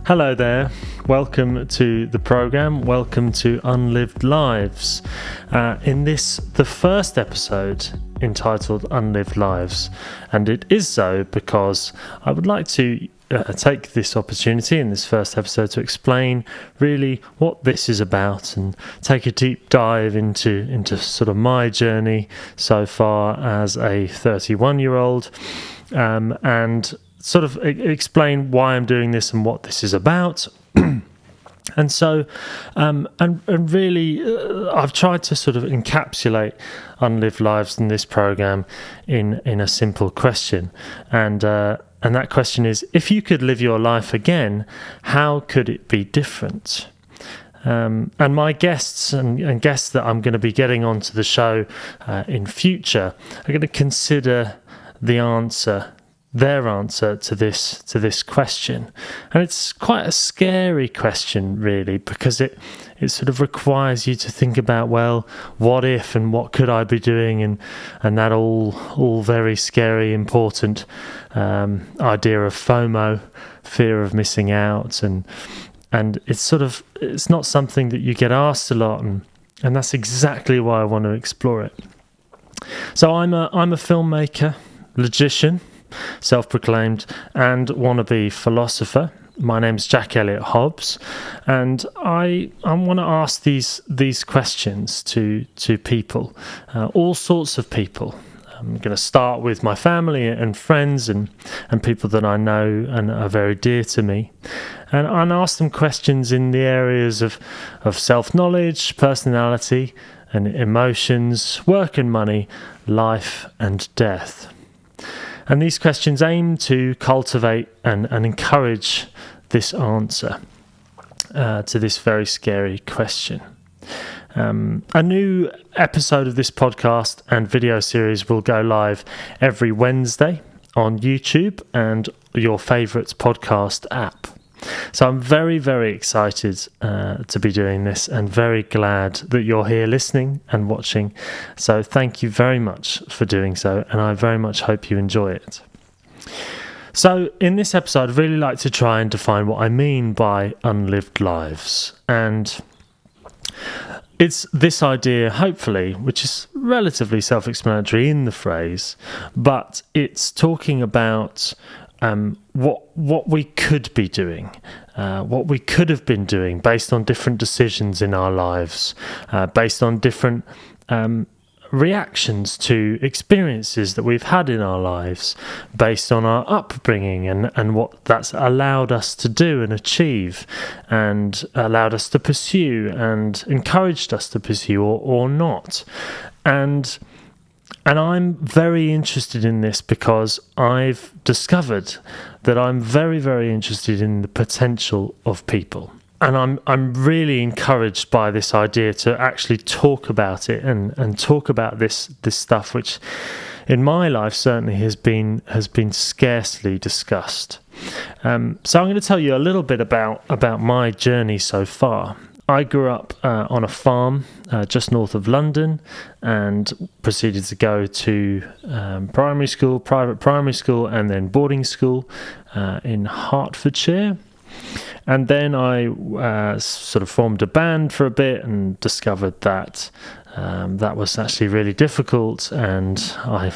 Hello there, welcome to the programme, welcome to Unlived Lives. In this, the first episode entitled Unlived Lives, and it is so because I would like to take this opportunity in this first episode to explain really what this is about and take a deep dive into sort of my journey so far as a 31-year-old and sort of explain why I'm doing this and what this is about. And so, and really, I've tried to sort of encapsulate Unlived Lives in this program in a simple question, and that question is: if you could live your life again, how could it be different? And my guests and guests that I'm going to be getting onto the show in future are going to consider their answer to this question. And it's quite a scary question, really, because it sort of requires you to think about, well, what if and what could I be doing, and that all very scary, important idea of FOMO, fear of missing out, and it's not something that you get asked a lot, and that's exactly why I want to explore it. So I'm a filmmaker, logician, self-proclaimed, and wannabe philosopher. My name's Jack Elliott Hobbs, and I want to ask these questions to people, all sorts of people. I'm going to start with my family and friends and people that I know and are very dear to me, and ask them questions in the areas of self-knowledge, personality and emotions, work and money, life and death. And these questions aim to cultivate and encourage this answer to this very scary question. A new episode of this podcast and video series will go live every Wednesday on YouTube and your favourite podcast app. So I'm very, very excited to be doing this, and very glad that you're here listening and watching. So thank you very much for doing so, and I very much hope you enjoy it. So in this episode, I'd really like to try and define what I mean by unlived lives. And it's this idea, hopefully, which is relatively self-explanatory in the phrase, but it's talking about what we could be doing, what we could have been doing based on different decisions in our lives, based on different reactions to experiences that we've had in our lives, based on our upbringing and what that's allowed us to do and achieve, and allowed us to pursue and encouraged us to pursue or not. And I'm very interested in this because I've discovered that I'm very, very interested in the potential of people. And I'm really encouraged by this idea to actually talk about it and talk about this stuff, which in my life certainly has been scarcely discussed. So I'm going to tell you a little bit about my journey so far. I grew up on a farm just north of London, and proceeded to go to private primary school, and then boarding school in Hertfordshire. And then I sort of formed a band for a bit and discovered that that was actually really difficult, and I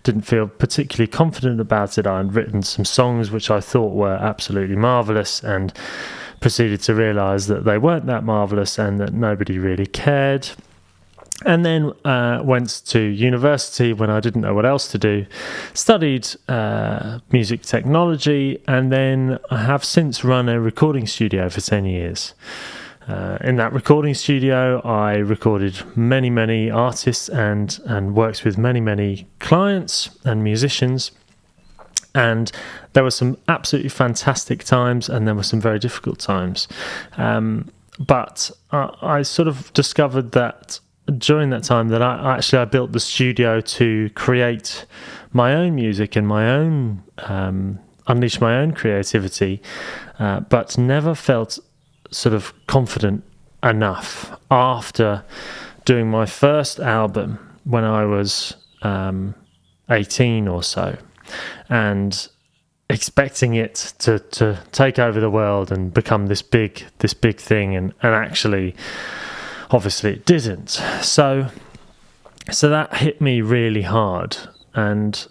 didn't feel particularly confident about it. I had written some songs which I thought were absolutely marvellous, and proceeded to realise that they weren't that marvellous and that nobody really cared. And then went to university when I didn't know what else to do, studied music technology, and then I have since run a recording studio for 10 years. In that recording studio, I recorded many artists and worked with many clients and musicians. And there were some absolutely fantastic times, and there were some very difficult times. But I sort of discovered that during that time that I built the studio to create my own music and my own unleash my own creativity, but never felt sort of confident enough after doing my first album when I was 18 or so, and expecting it to take over the world and become this big thing, and actually obviously it didn't. So that hit me really hard, and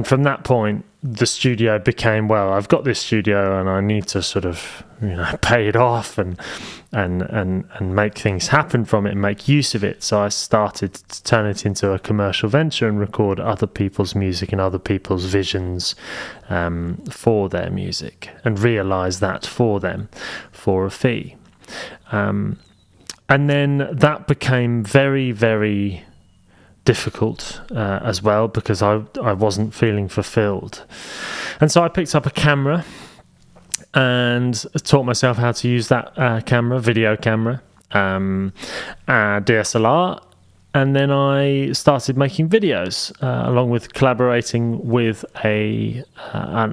from that point the studio became, well, I've got this studio and I need to sort of, pay it off and make things happen from it and make use of it. So I started to turn it into a commercial venture and record other people's music and other people's visions for their music, and realize that for them for a fee. And then that became very, very difficult as well, because I wasn't feeling fulfilled. And so I picked up a camera and taught myself how to use that video camera, DSLR. And then I started making videos, along with collaborating with an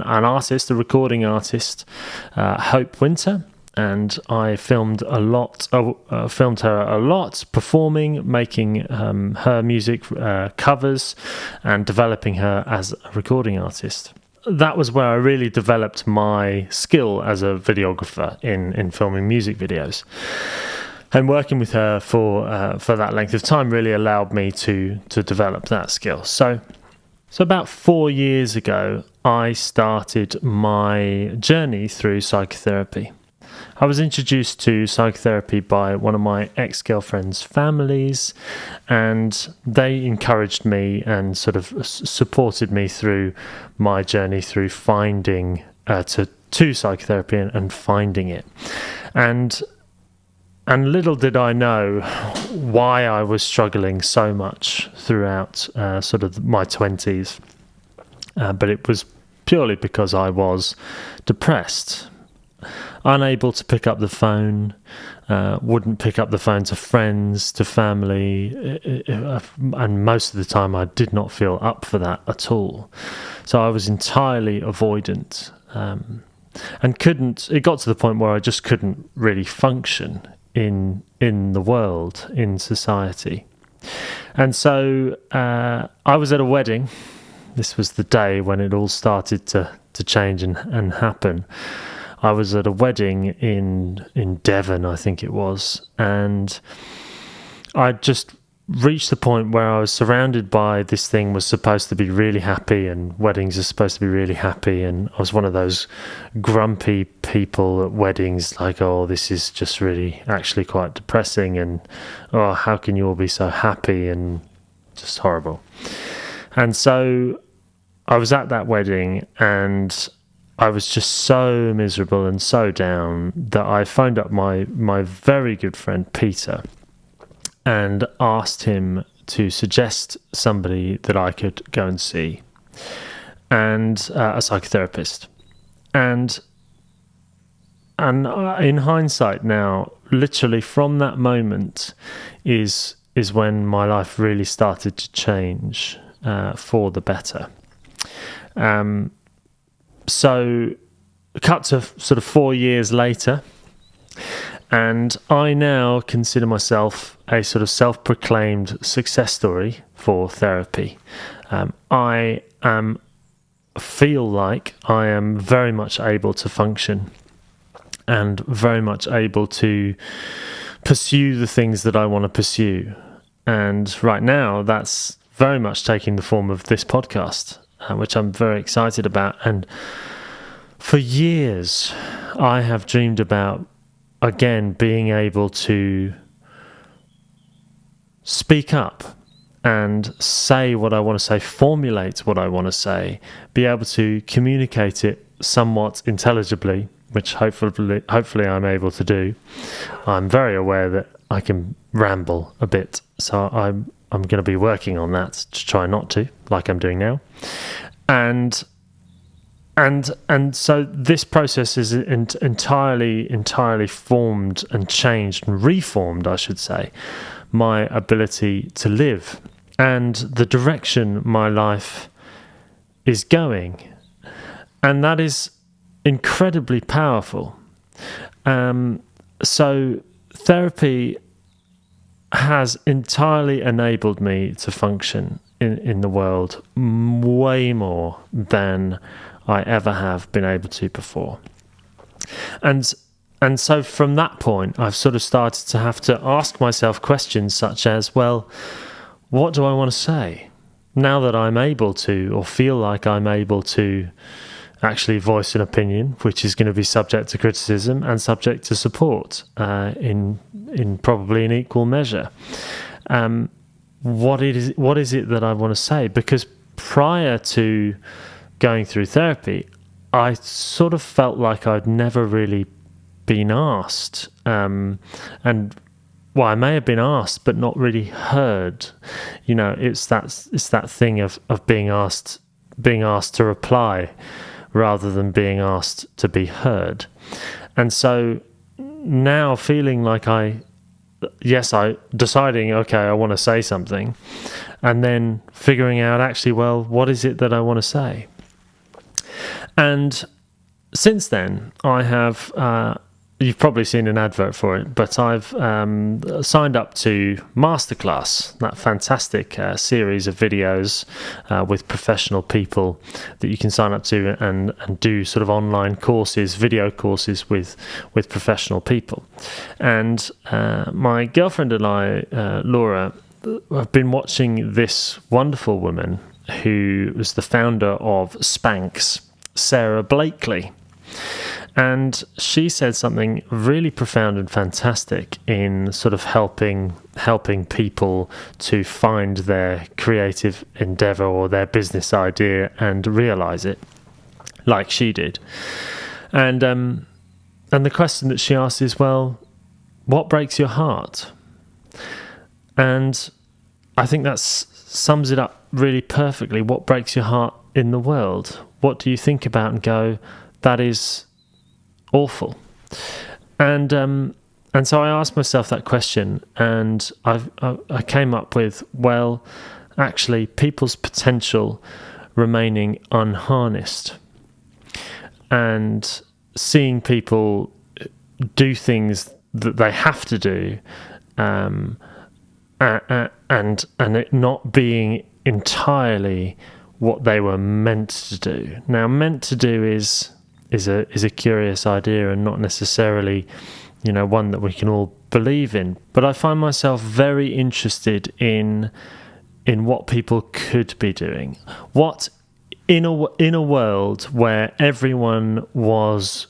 artist, a recording artist, Hope Winter. And I filmed her a lot, performing, making her music covers, and developing her as a recording artist. That was where I really developed my skill as a videographer in filming music videos. And working with her for that length of time really allowed me to develop that skill. So about 4 years ago, I started my journey through psychotherapy. I was introduced to psychotherapy by one of my ex-girlfriend's families, and they encouraged me and sort of supported me through my journey through finding to psychotherapy and finding it. And little did I know why I was struggling so much throughout sort of my 20s, but it was purely because I was depressed. Unable to pick up the phone, wouldn't pick up the phone to friends, to family, and most of the time I did not feel up for that at all. So I was entirely avoidant, and it got to the point where I just couldn't really function in the world, in society. And so I was at a wedding. This was the day when it all started to change and happen. I was at a wedding in Devon, I think it was, and I just reached the point where I was surrounded by this thing was supposed to be really happy, and weddings are supposed to be really happy, and I was one of those grumpy people at weddings, like, oh, this is just really actually quite depressing, and oh, how can you all be so happy, and just horrible. And so I was at that wedding, and I was just so miserable and so down that I phoned up my very good friend Peter and asked him to suggest somebody that I could go and see, and a psychotherapist. And in hindsight now, literally from that moment is when my life really started to change for the better. So cut to sort of 4 years later, and I now consider myself a sort of self-proclaimed success story for therapy. I feel like I am very much able to function and very much able to pursue the things that I want to pursue. And right now, that's very much taking the form of this podcast, which I'm very excited about. And for years, I have dreamed about, again, being able to speak up and say what I want to say, formulate what I want to say, be able to communicate it somewhat intelligibly, which hopefully I'm able to do. I'm very aware that I can ramble a bit, so I'm going to be working on that to try not to, like I'm doing now. And so this process is entirely formed and changed and reformed, I should say, my ability to live and the direction my life is going. And that is incredibly powerful. So therapy has entirely enabled me to function in the world way more than I ever have been able to before. And so from that point, I've sort of started to have to ask myself questions such as, well, what do I want to say? Now that I'm able to, or feel like I'm able to actually voice an opinion, which is going to be subject to criticism and subject to support in probably an equal measure. What is it that I want to say? Because prior to going through therapy, I sort of felt like I'd never really been asked, and well, I may have been asked, but not really heard. You know, it's that thing of being asked to reply rather than being asked to be heard. And so now feeling like deciding, okay, I want to say something, and then figuring out actually, well, what is it that I want to say? And since then, I have, you've probably seen an advert for it, but I've signed up to Masterclass, that fantastic series of videos with professional people that you can sign up to and do sort of online courses, video courses with professional people. And my girlfriend and I, Laura, have been watching this wonderful woman who was the founder of Spanx, Sarah Blakely. And she said something really profound and fantastic in sort of helping people to find their creative endeavor or their business idea and realize it, like she did. And the question that she asked is, well, what breaks your heart? And I think that sums it up really perfectly. What breaks your heart in the world? What do you think about and go, that is awful? And so I asked myself that question, and I came up with, well, actually, people's potential remaining unharnessed, and seeing people do things that they have to do, and it not being entirely what they were meant to do. Now, meant to do is a curious idea and not necessarily, one that we can all believe in. But I find myself very interested in what people could be doing. What in a world where everyone was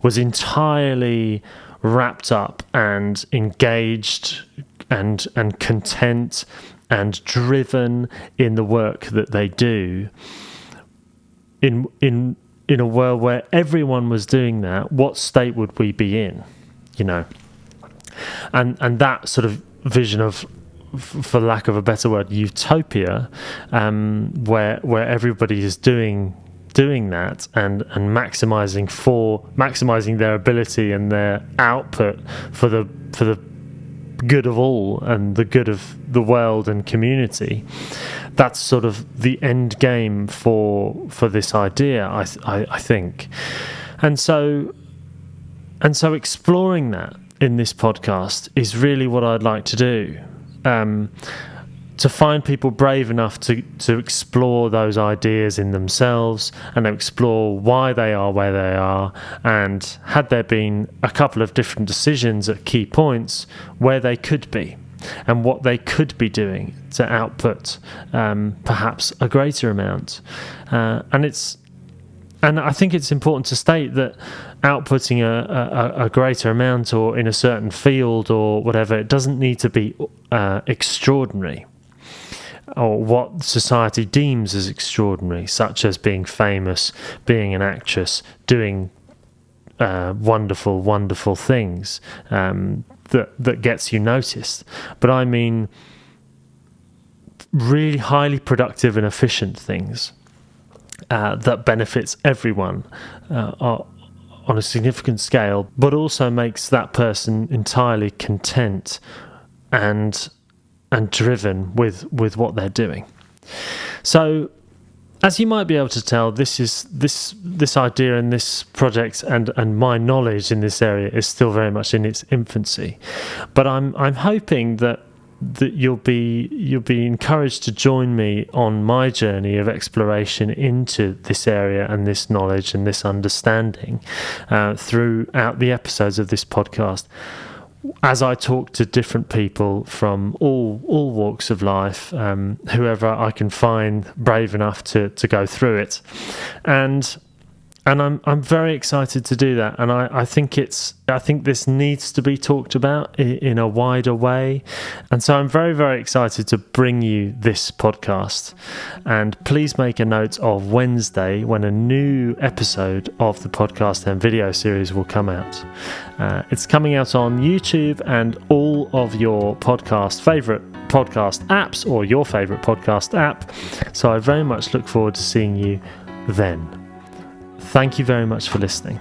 entirely wrapped up and engaged and content and driven in the work that they do, in a world where everyone was doing that, what state would we be in? And that sort of vision of, for lack of a better word, utopia, where everybody is doing that and maximizing their ability and their output for the good of all and the good of the world and community. That's sort of the end game for this idea, I think. And so exploring that in this podcast is really what I'd like to do. To find people brave enough to explore those ideas in themselves and explore why they are where they are, and had there been a couple of different decisions at key points, where they could be and what they could be doing to output perhaps a greater amount. And I think it's important to state that outputting a greater amount or in a certain field or whatever, it doesn't need to be extraordinary, or what society deems as extraordinary, such as being famous, being an actress, doing wonderful, wonderful things that gets you noticed. But I mean really highly productive and efficient things that benefits everyone on a significant scale, but also makes that person entirely content and driven with what they're doing. So, as you might be able to tell, this idea and this project and my knowledge in this area is still very much in its infancy. But I'm hoping that you'll be encouraged to join me on my journey of exploration into this area and this knowledge and this understanding throughout the episodes of this podcast, as I talk to different people from all walks of life, whoever I can find brave enough to go through it, and I'm very excited to do that. And I think this needs to be talked about in a wider way, and so I'm very, very excited to bring you this podcast. And please make a note of Wednesday, when a new episode of the podcast and video series will come out. It's coming out on YouTube and all of your favourite podcast apps, or your favourite podcast app. So I very much look forward to seeing you then. Thank you very much for listening.